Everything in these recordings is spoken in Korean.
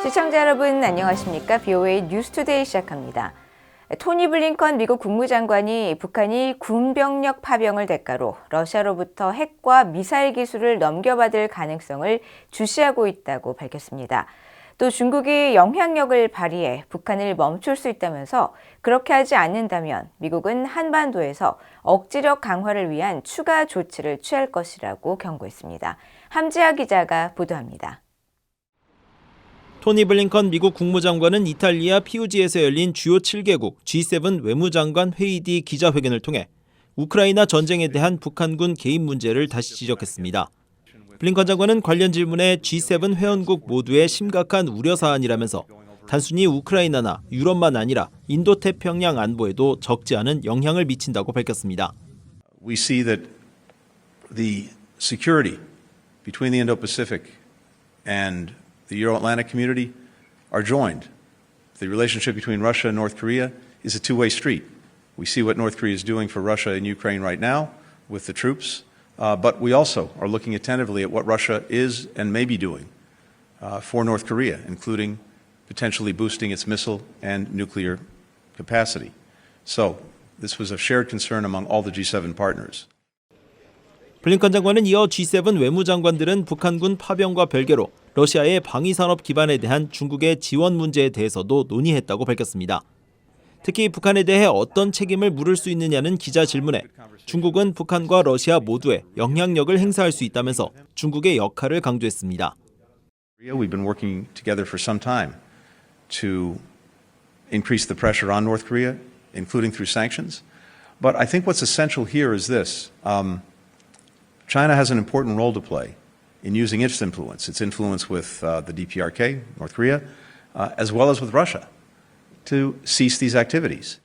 시청자 여러분 안녕하십니까? BOA 뉴스투데이 시작합니다. 토니 블링컨 미국 국무장관이 북한이 군병력 파병을 대가로 러시아로부터 핵과 미사일 기술을 넘겨받을 가능성을 주시하고 있다고 밝혔습니다. 또 중국이 영향력을 발휘해 북한을 멈출 수 있다면서 그렇게 하지 않는다면 미국은 한반도에서 억지력 강화를 위한 추가 조치를 취할 것이라고 경고했습니다. 함지아 기자가 보도합니다. 토니 블링컨 미국 국무장관은 이탈리아 피우지에서 열린 주요 7개국 G7 외무장관 회의 뒤 기자회견을 통해 우크라이나 전쟁에 대한 북한군 개입 문제를 다시 지적했습니다. 블링컨 장관은 관련 질문에 G7 회원국 모두의 심각한 우려 사안이라면서 단순히 우크라이나나 유럽만 아니라 인도태평양 안보에도 적지 않은 영향을 미친다고 밝혔습니다. We see that the security between the Indo-Pacific and the Euro-Atlantic community are joined. The relationship between Russia and North Korea is a two-way street. We see what North Korea is doing for Russia and Ukraine right now with the troops, but we also are looking attentively at what Russia is and may be doing for North Korea, including potentially boosting its missile and nuclear capacity. So this was a shared concern among all the G7 partners. 블링컨 장관은 이어 G7 외무장관들은 북한군 파병과 별개로 러시아의 방위산업 기반에 대한 중국의 지원 문제에 대해서도 논의했다고 밝혔습니다. 특히 북한에 대해 어떤 책임을 물을 수 있느냐는 기자 질문에 중국은 북한과 러시아 모두에 영향력을 행사할 수 있다면서 중국의 역할을 강조했습니다. We've been working together for some time to increase the pressure on North Korea, including through sanctions. But I think what's essential here is this. China has an important role to play in using its influence with the DPRK, North Korea, as well as with Russia, to cease these activities.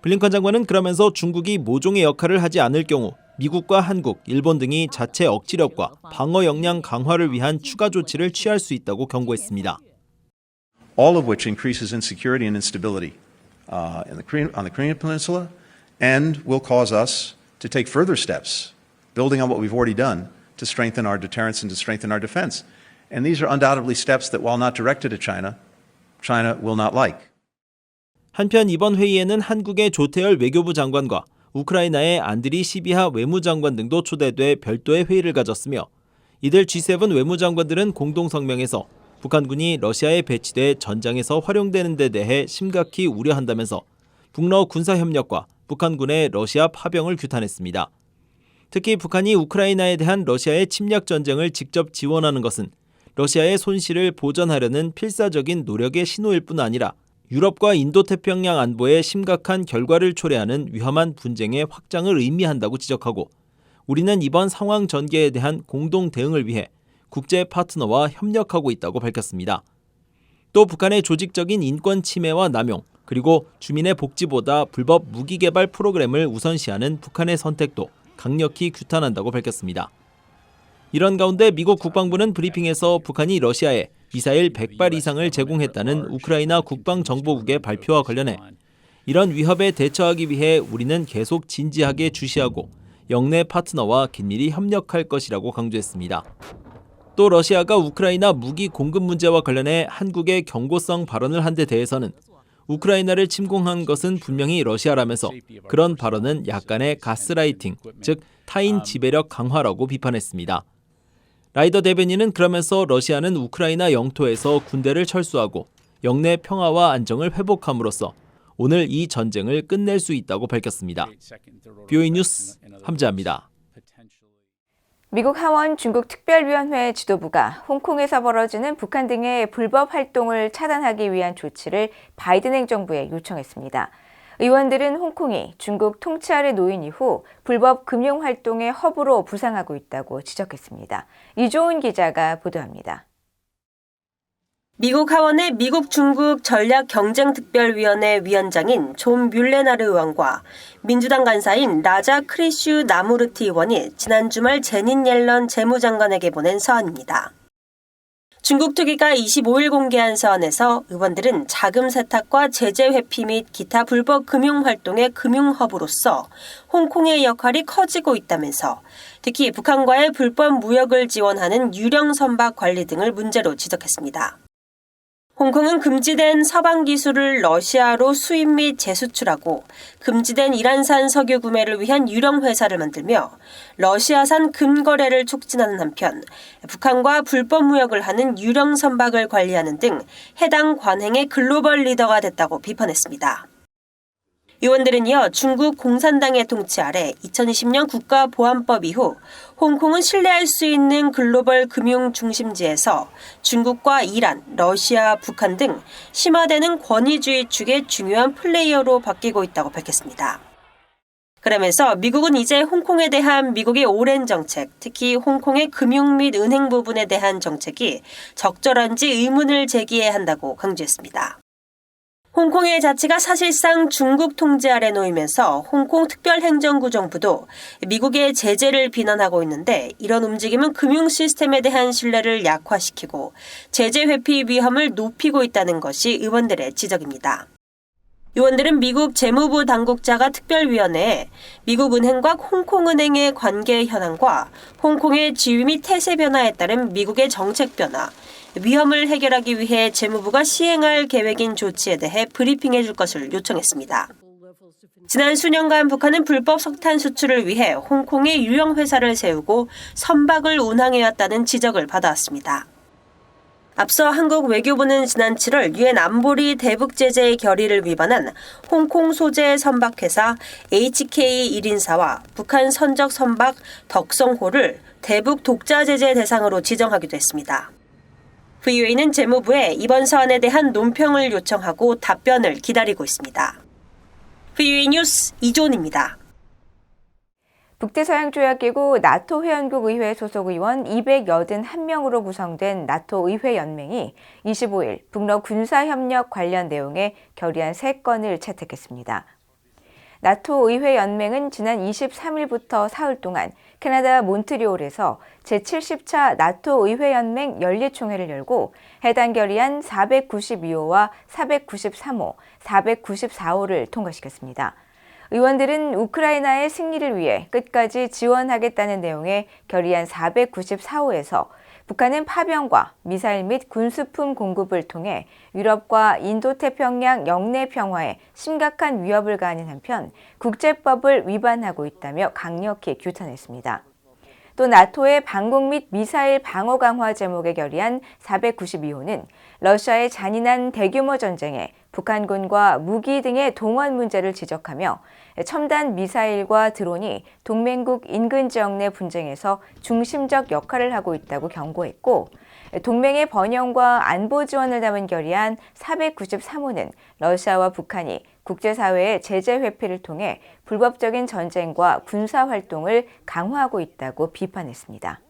블링컨 장관은 그러면서 중국이 모종의 역할을 하지 않을 경우 미국과 한국, 일본 등이 자체 억지력과 방어 역량 강화를 위한 추가 조치를 취할 수 있다고 경고했습니다. All of which increases insecurity and instability on the Korean Peninsula and will cause us to take further steps, building on what we've already done, to strengthen our deterrence and to strengthen our defense. And these are undoubtedly steps that, while not directed at China, China will not like. 한편 이번 회의에는 한국의 조태열 외교부 장관과 우크라이나의 안드리 시비하 외무장관 등도 초대돼 별도의 회의를 가졌으며 이들 G7 외무장관들은 공동 성명에서 북한군이 러시아에 배치돼 전장에서 활용되는 데 대해 심각히 우려한다면서 북러 군사협력과 북한군의 러시아 파병을 규탄했습니다. 특히 북한이 우크라이나에 대한 러시아의 침략 전쟁을 직접 지원하는 것은 러시아의 손실을 보전하려는 필사적인 노력의 신호일 뿐 아니라 유럽과 인도태평양 안보에 심각한 결과를 초래하는 위험한 분쟁의 확장을 의미한다고 지적하고 우리는 이번 상황 전개에 대한 공동 대응을 위해 국제 파트너와 협력하고 있다고 밝혔습니다. 또 북한의 조직적인 인권 침해와 남용, 그리고 주민의 복지보다 불법 무기 개발 프로그램을 우선시하는 북한의 선택도 강력히 규탄한다고 밝혔습니다. 이런 가운데 미국 국방부는 브리핑에서 북한이 러시아에 미사일 100발 이상을 제공했다는 우크라이나 국방정보국의 발표와 관련해 이런 위협에 대처하기 위해 우리는 계속 진지하게 주시하고 영내 파트너와 긴밀히 협력할 것이라고 강조했습니다. 또 러시아가 우크라이나 무기 공급 문제와 관련해 한국의 경고성 발언을 한 데 대해서는 우크라이나를 침공한 것은 분명히 러시아라면서 그런 발언은 약간의 가스라이팅, 즉 타인 지배력 강화라고 비판했습니다. 라이더 대변인은 그러면서 러시아는 우크라이나 영토에서 군대를 철수하고 영내 평화와 안정을 회복함으로써 오늘 이 전쟁을 끝낼 수 있다고 밝혔습니다. BOA 뉴스 함지아입니다. 미국 하원 중국 특별위원회 지도부가 홍콩에서 벌어지는 북한 등의 불법 활동을 차단하기 위한 조치를 바이든 행정부에 요청했습니다. 의원들은 홍콩이 중국 통치 아래 놓인 이후 불법 금융 활동의 허브로 부상하고 있다고 지적했습니다. 이조은 기자가 보도합니다. 미국 하원의 미국 중국 전략경쟁특별위원회 위원장인 존 뮬레나르 의원과 민주당 간사인 라자 크리슈 나무르티 의원이 지난 주말 제닛 옐런 재무장관에게 보낸 서한입니다. 중국 특위가 25일 공개한 서한에서 의원들은 자금 세탁과 제재 회피 및 기타 불법 금융 활동의 금융 허브로서 홍콩의 역할이 커지고 있다면서 특히 북한과의 불법 무역을 지원하는 유령 선박 관리 등을 문제로 지적했습니다. 홍콩은 금지된 서방 기술을 러시아로 수입 및 재수출하고 금지된 이란산 석유 구매를 위한 유령 회사를 만들며 러시아산 금거래를 촉진하는 한편 북한과 불법 무역을 하는 유령 선박을 관리하는 등 해당 관행의 글로벌 리더가 됐다고 비판했습니다. 의원들은 이어 중국 공산당의 통치 아래 2020년 국가보안법 이후 홍콩은 신뢰할 수 있는 글로벌 금융 중심지에서 중국과 이란, 러시아, 북한 등 심화되는 권위주의 축의 중요한 플레이어로 바뀌고 있다고 밝혔습니다. 그러면서 미국은 이제 홍콩에 대한 미국의 오랜 정책, 특히 홍콩의 금융 및 은행 부분에 대한 정책이 적절한지 의문을 제기해야 한다고 강조했습니다. 홍콩의 자치가 사실상 중국 통제 아래 놓이면서 홍콩 특별행정구정부도 미국의 제재를 비난하고 있는데 이런 움직임은 금융 시스템에 대한 신뢰를 약화시키고 제재 회피 위험을 높이고 있다는 것이 의원들의 지적입니다. 의원들은 미국 재무부 당국자가 특별위원회에 미국 은행과 홍콩은행의 관계 현황과 홍콩의 지위 및 태세 변화에 따른 미국의 정책 변화, 위험을 해결하기 위해 재무부가 시행할 계획인 조치에 대해 브리핑해 줄 것을 요청했습니다. 지난 수년간 북한은 불법 석탄 수출을 위해 홍콩에 유령 회사를 세우고 선박을 운항해왔다는 지적을 받아왔습니다. 앞서 한국 외교부는 지난 7월 유엔 안보리 대북 제재의 결의를 위반한 홍콩 소재 선박회사 HK 1인사와 북한 선적 선박 덕성호를 대북 독자 제재 대상으로 지정하기도 했습니다. VOA는 재무부에 이번 사안에 대한 논평을 요청하고 답변을 기다리고 있습니다. VOA 뉴스 이존입니다. 북대서양조약기구 나토 회원국 의회 소속 의원 281명으로 구성된 나토 의회연맹이 25일 북러 군사협력 관련 내용에 결의안 3건을 채택했습니다. 나토 의회연맹은 지난 23일부터 사흘 동안 캐나다 몬트리올에서 제70차 나토 의회연맹 연례총회를 열고 해당 결의안 492호와 493호, 494호를 통과시켰습니다. 의원들은 우크라이나의 승리를 위해 끝까지 지원하겠다는 내용의 결의안 494호에서 북한은 파병과 미사일 및 군수품 공급을 통해 유럽과 인도태평양 영내 평화에 심각한 위협을 가하는 한편 국제법을 위반하고 있다며 강력히 규탄했습니다. 또 나토의 방공 및 미사일 방어 강화 제목의 결의안 492호는 러시아의 잔인한 대규모 전쟁에 북한군과 무기 등의 동원 문제를 지적하며 첨단 미사일과 드론이 동맹국 인근 지역 내 분쟁에서 중심적 역할을 하고 있다고 경고했고, 동맹의 번영과 안보 지원을 담은 결의안 493호는 러시아와 북한이 국제사회의 제재 회피를 통해 불법적인 전쟁과 군사활동을 강화하고 있다고 비판했습니다.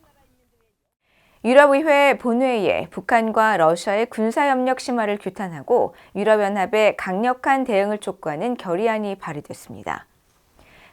유럽의회 본회의에 북한과 러시아의 군사협력 심화를 규탄하고 유럽연합의 강력한 대응을 촉구하는 결의안이 발의됐습니다.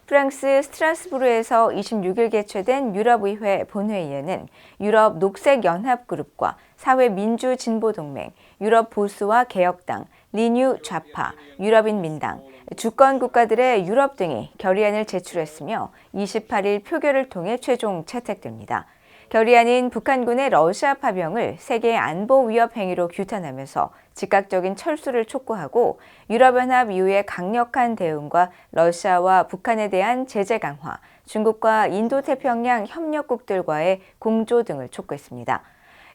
프랑스 스트라스부르에서 26일 개최된 유럽의회 본회의에는 유럽 녹색연합그룹과 사회민주진보동맹, 유럽보수와 개혁당, 리뉴 좌파, 유럽인민당, 주권국가들의 유럽 등이 결의안을 제출했으며 28일 표결을 통해 최종 채택됩니다. 결의안은 북한군의 러시아 파병을 세계 안보 위협 행위로 규탄하면서 즉각적인 철수를 촉구하고 유럽연합 이후의 강력한 대응과 러시아와 북한에 대한 제재 강화, 중국과 인도태평양 협력국들과의 공조 등을 촉구했습니다.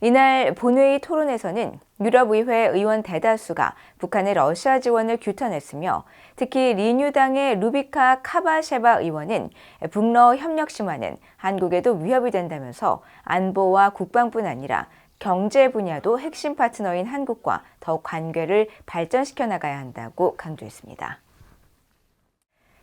이날 본회의 토론에서는 유럽의회 의원 대다수가 북한의 러시아 지원을 규탄했으며 특히 리뉴당의 루비카 카바셰바 의원은 북러 협력 심화는 한국에도 위협이 된다면서 안보와 국방뿐 아니라 경제 분야도 핵심 파트너인 한국과 더욱 관계를 발전시켜 나가야 한다고 강조했습니다.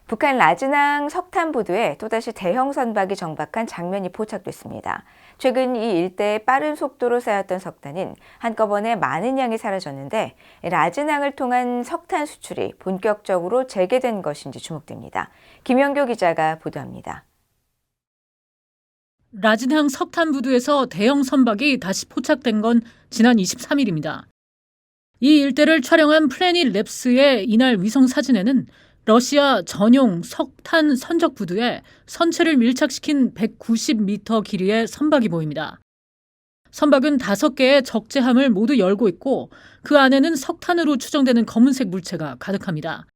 북한 라즈낭 석탄부두에 또다시 대형 선박이 정박한 장면이 포착됐습니다. 최근 이 일대에 빠른 속도로 쌓였던 석탄은 한꺼번에 많은 양이 사라졌는데 라즈낭을 통한 석탄 수출이 본격적으로 재개된 것인지 주목됩니다. 김영교 기자가 보도합니다. 라즈낭 석탄부두에서 대형 선박이 다시 포착된 건 지난 23일입니다. 이 일대를 촬영한 플래닛 랩스의 이날 위성 사진에는 러시아 전용 석탄 선적 부두에 선체를 밀착시킨 190m 길이의 선박이 보입니다. 선박은 5개의 적재함을 모두 열고 있고 그 안에는 석탄으로 추정되는 검은색 물체가 가득합니다.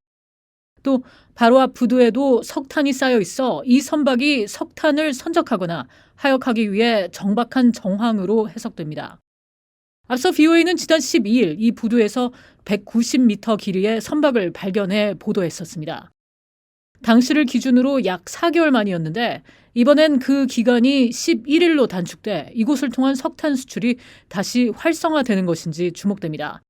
또 바로 앞 부두에도 석탄이 쌓여 있어 이 선박이 석탄을 선적하거나 하역하기 위해 정박한 정황으로 해석됩니다. 앞서 VOA는 지난 12일 이 부두에서 190m 길이의 선박을 발견해 보도했었습니다. 당시를 기준으로 약 4개월 만이었는데 이번엔 그 기간이 11일로 단축돼 이곳을 통한 석탄 수출이 다시 활성화되는 것인지 주목됩니다.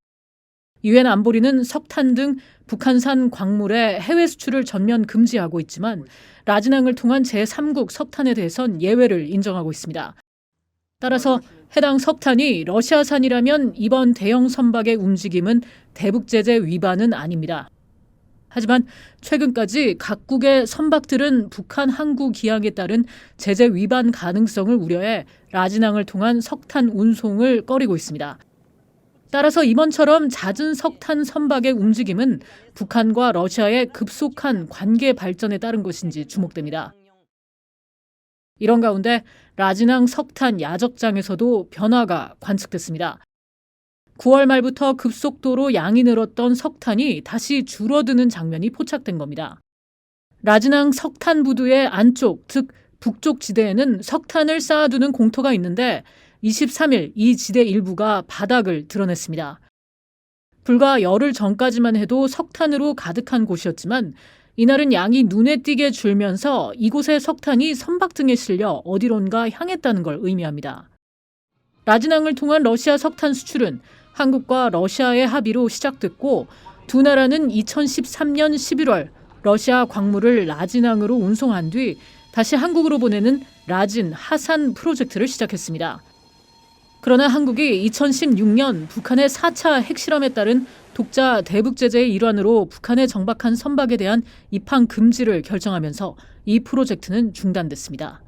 유엔 안보리는 석탄 등 북한산 광물의 해외 수출을 전면 금지하고 있지만 라진항을 통한 제3국 석탄에 대해선 예외를 인정하고 있습니다. 따라서 해당 석탄이 러시아산이라면 이번 대형 선박의 움직임은 대북 제재 위반은 아닙니다. 하지만 최근까지 각국의 선박들은 북한 항구 기항에 따른 제재 위반 가능성을 우려해 라진항을 통한 석탄 운송을 꺼리고 있습니다. 따라서 이번처럼 잦은 석탄 선박의 움직임은 북한과 러시아의 급속한 관계 발전에 따른 것인지 주목됩니다. 이런 가운데 라진항 석탄 야적장에서도 변화가 관측됐습니다. 9월 말부터 급속도로 양이 늘었던 석탄이 다시 줄어드는 장면이 포착된 겁니다. 라진항 석탄 부두의 안쪽, 즉 북쪽 지대에는 석탄을 쌓아두는 공터가 있는데 23일 이 지대 일부가 바닥을 드러냈습니다. 불과 열흘 전까지만 해도 석탄으로 가득한 곳이었지만 이날은 양이 눈에 띄게 줄면서 이곳의 석탄이 선박 등에 실려 어디론가 향했다는 걸 의미합니다. 라진항을 통한 러시아 석탄 수출은 한국과 러시아의 합의로 시작됐고 두 나라는 2013년 11월 러시아 광물을 라진항으로 운송한 뒤 다시 한국으로 보내는 라진 하산 프로젝트를 시작했습니다. 그러나 한국이 2016년 북한의 4차 핵실험에 따른 독자 대북 제재의 일환으로 북한에 정박한 선박에 대한 입항 금지를 결정하면서 이 프로젝트는 중단됐습니다.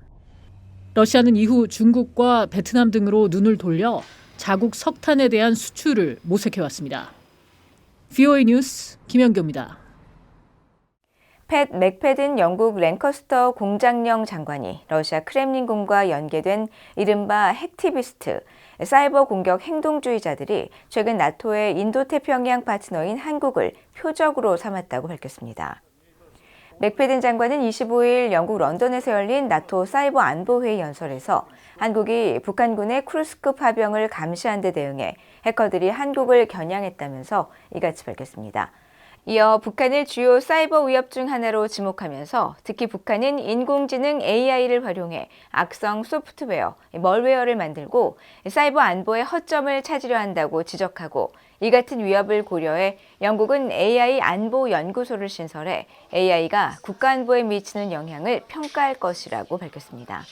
러시아는 이후 중국과 베트남 등으로 눈을 돌려 자국 석탄에 대한 수출을 모색해왔습니다. VOA 뉴스 김연경입니다. 팻 맥패든 영국 랭커스터 공장령 장관이 러시아 크렘린궁과 연계된 이른바 핵티비스트, 사이버 공격 행동주의자들이 최근 나토의 인도태평양 파트너인 한국을 표적으로 삼았다고 밝혔습니다. 맥패든 장관은 25일 영국 런던에서 열린 나토 사이버 안보회의 연설에서 한국이 북한군의 크루스급 파병을 감시한 데 대응해 해커들이 한국을 겨냥했다면서 이같이 밝혔습니다. 이어 북한을 주요 사이버 위협 중 하나로 지목하면서 특히 북한은 인공지능 AI를 활용해 악성 소프트웨어, 멀웨어를 만들고 사이버 안보의 허점을 찾으려 한다고 지적하고 이 같은 위협을 고려해 영국은 AI 안보 연구소를 신설해 AI가 국가안보에 미치는 영향을 평가할 것이라고 밝혔습니다.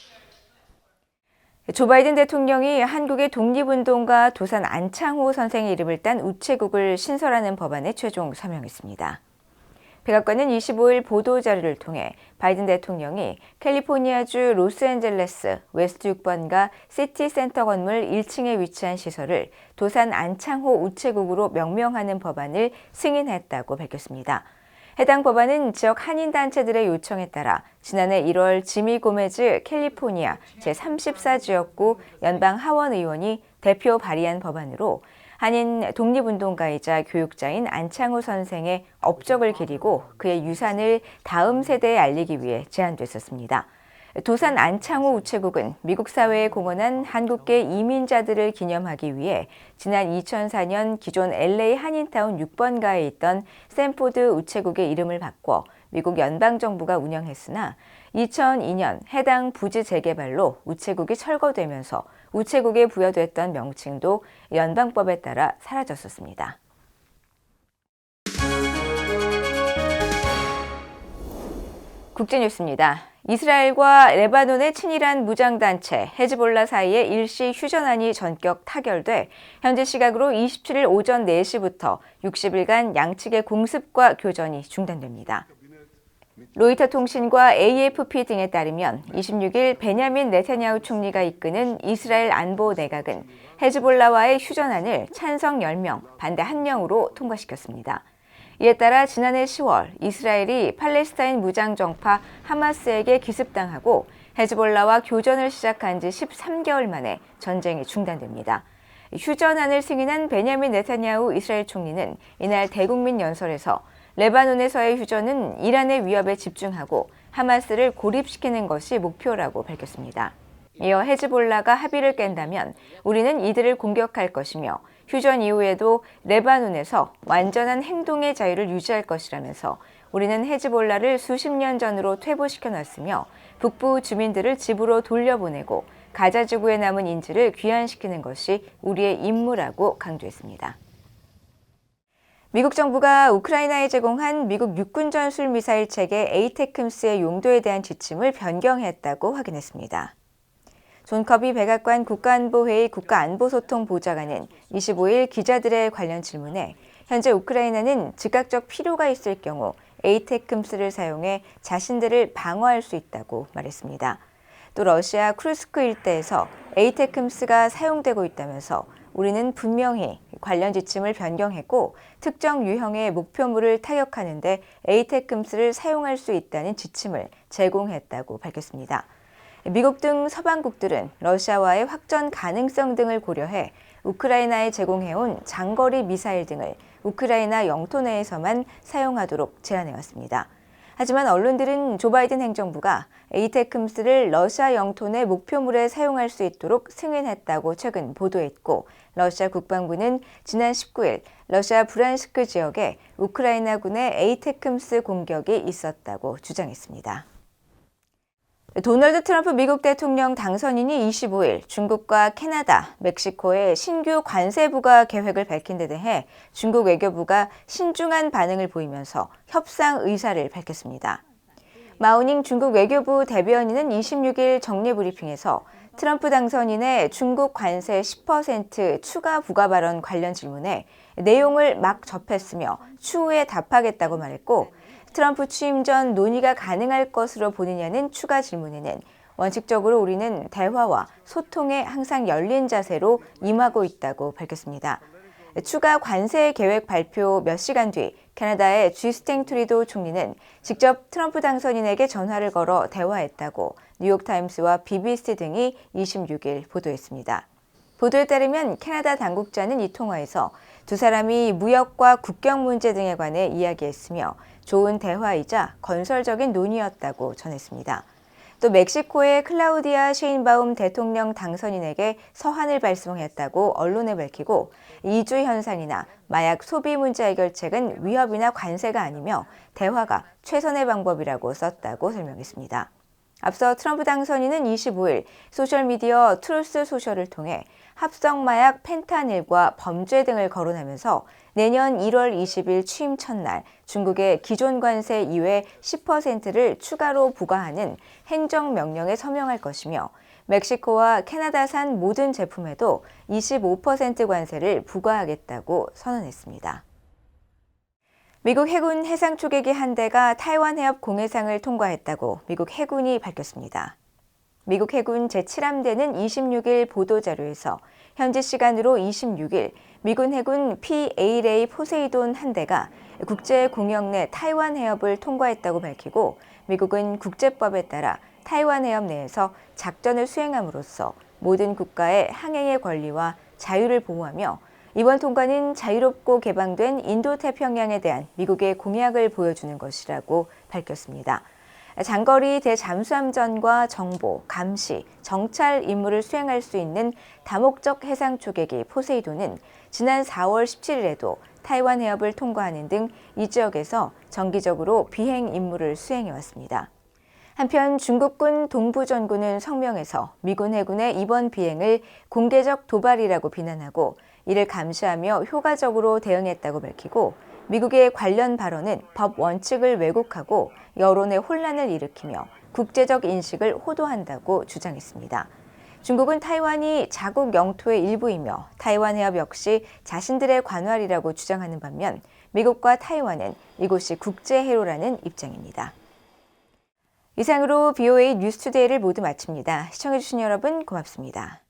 조 바이든 대통령이 한국의 독립운동가 도산 안창호 선생의 이름을 딴 우체국을 신설하는 법안에 최종 서명했습니다. 백악관은 25일 보도자료를 통해 바이든 대통령이 캘리포니아주 로스앤젤레스 웨스트 6번가 시티센터 건물 1층에 위치한 시설을 도산 안창호 우체국으로 명명하는 법안을 승인했다고 밝혔습니다. 해당 법안은 지역 한인단체들의 요청에 따라 지난해 1월 지미 고메즈 캘리포니아 제34지역구 연방 하원 의원이 대표 발의한 법안으로 한인 독립운동가이자 교육자인 안창호 선생의 업적을 기리고 그의 유산을 다음 세대에 알리기 위해 제안됐었습니다. 도산 안창호 우체국은 미국 사회에 공헌한 한국계 이민자들을 기념하기 위해 지난 2004년 기존 LA 한인타운 6번가에 있던 샌포드 우체국의 이름을 바꿔 미국 연방정부가 운영했으나 2002년 해당 부지 재개발로 우체국이 철거되면서 우체국에 부여됐던 명칭도 연방법에 따라 사라졌었습니다. 국제뉴스입니다. 이스라엘과 레바논의 친이란 무장단체 헤즈볼라 사이에 일시 휴전안이 전격 타결돼 현지 시각으로 27일 오전 4시부터 60일간 양측의 공습과 교전이 중단됩니다. 로이터 통신과 AFP 등에 따르면 26일 베냐민 네타냐후 총리가 이끄는 이스라엘 안보 내각은 헤즈볼라와의 휴전안을 찬성 10명, 반대 1명으로 통과시켰습니다. 이에 따라 지난해 10월 이스라엘이 팔레스타인 무장정파 하마스에게 기습당하고 헤즈볼라와 교전을 시작한 지 13개월 만에 전쟁이 중단됩니다. 휴전안을 승인한 베냐민 네타냐후 이스라엘 총리는 이날 대국민 연설에서 레바논에서의 휴전은 이란의 위협에 집중하고 하마스를 고립시키는 것이 목표라고 밝혔습니다. 이어 헤즈볼라가 합의를 깬다면 우리는 이들을 공격할 것이며 휴전 이후에도 레바논에서 완전한 행동의 자유를 유지할 것이라면서 우리는 헤즈볼라를 수십 년 전으로 퇴보시켜놨으며 북부 주민들을 집으로 돌려보내고 가자 지구에 남은 인질을 귀환시키는 것이 우리의 임무라고 강조했습니다. 미국 정부가 우크라이나에 제공한 미국 육군 전술 미사일 체계 에이테크임스의 용도에 대한 지침을 변경했다고 확인했습니다. 존 커비 백악관 국가안보회의 국가안보소통보좌관은 25일 기자들의 관련 질문에 현재 우크라이나는 즉각적 필요가 있을 경우 에이테크임스를 사용해 자신들을 방어할 수 있다고 말했습니다. 또 러시아 쿠르스크 일대에서 에이테크임스가 사용되고 있다면서 우리는 분명히 관련 지침을 변경했고 특정 유형의 목표물을 타격하는 데 에이테크임스를 사용할 수 있다는 지침을 제공했다고 밝혔습니다. 미국 등 서방국들은 러시아와의 확전 가능성 등을 고려해 우크라이나에 제공해온 장거리 미사일 등을 우크라이나 영토 내에서만 사용하도록 제안해왔습니다. 하지만 언론들은 조 바이든 행정부가 에이테크임스를 러시아 영토 내 목표물에 사용할 수 있도록 승인했다고 최근 보도했고 러시아 국방부는 지난 19일 러시아 브란스크 지역에 우크라이나군의 에이테크임스 공격이 있었다고 주장했습니다. 도널드 트럼프 미국 대통령 당선인이 25일 중국과 캐나다, 멕시코의 신규 관세 부과 계획을 밝힌 데 대해 중국 외교부가 신중한 반응을 보이면서 협상 의사를 밝혔습니다. 마오닝 중국 외교부 대변인은 26일 정례 브리핑에서 트럼프 당선인의 중국 관세 10% 추가 부과 발언 관련 질문에 내용을 막 접했으며 추후에 답하겠다고 말했고 트럼프 취임 전 논의가 가능할 것으로 보느냐는 추가 질문에는 원칙적으로 우리는 대화와 소통에 항상 열린 자세로 임하고 있다고 밝혔습니다. 추가 관세 계획 발표 몇 시간 뒤 캐나다의 쥐스탱 트리도 총리는 직접 트럼프 당선인에게 전화를 걸어 대화했다고 뉴욕타임스와 BBC 등이 26일 보도했습니다. 보도에 따르면 캐나다 당국자는 이 통화에서 두 사람이 무역과 국경 문제 등에 관해 이야기했으며 좋은 대화이자 건설적인 논의였다고 전했습니다. 또 멕시코의 클라우디아 셰인바움 대통령 당선인에게 서한을 발송했다고 언론에 밝히고 이주 현상이나 마약 소비 문제 해결책은 위협이나 관세가 아니며 대화가 최선의 방법이라고 썼다고 설명했습니다. 앞서 트럼프 당선인은 25일 소셜미디어 트루스 소셜을 통해 합성 마약 펜타닐과 범죄 등을 거론하면서 내년 1월 20일 취임 첫날 중국의 기존 관세 이외 10%를 추가로 부과하는 행정명령에 서명할 것이며 멕시코와 캐나다산 모든 제품에도 25% 관세를 부과하겠다고 선언했습니다. 미국 해군 해상 초계기 한 대가 타이완 해협 공해상을 통과했다고 미국 해군이 밝혔습니다. 미국 해군 제7함대는 26일 보도자료에서 현지 시간으로 26일 미군 해군 PALA 포세이돈 한 대가 국제공역 내 타이완 해협을 통과했다고 밝히고 미국은 국제법에 따라 타이완 해협 내에서 작전을 수행함으로써 모든 국가의 항행의 권리와 자유를 보호하며 이번 통과는 자유롭고 개방된 인도태평양에 대한 미국의 공약을 보여주는 것이라고 밝혔습니다. 장거리 대잠수함전과 정보, 감시, 정찰 임무를 수행할 수 있는 다목적 해상 초계기 포세이돈은 지난 4월 17일에도 타이완 해협을 통과하는 등 이 지역에서 정기적으로 비행 임무를 수행해왔습니다. 한편 중국군 동부전구는 성명에서 미군 해군의 이번 비행을 공개적 도발이라고 비난하고 이를 감시하며 효과적으로 대응했다고 밝히고 미국의 관련 발언은 법 원칙을 왜곡하고 여론의 혼란을 일으키며 국제적 인식을 호도한다고 주장했습니다. 중국은 타이완이 자국 영토의 일부이며 타이완 해협 역시 자신들의 관할이라고 주장하는 반면 미국과 타이완은 이곳이 국제 해로라는 입장입니다. 이상으로 BOA 뉴스투데이를 모두 마칩니다. 시청해주신 여러분 고맙습니다.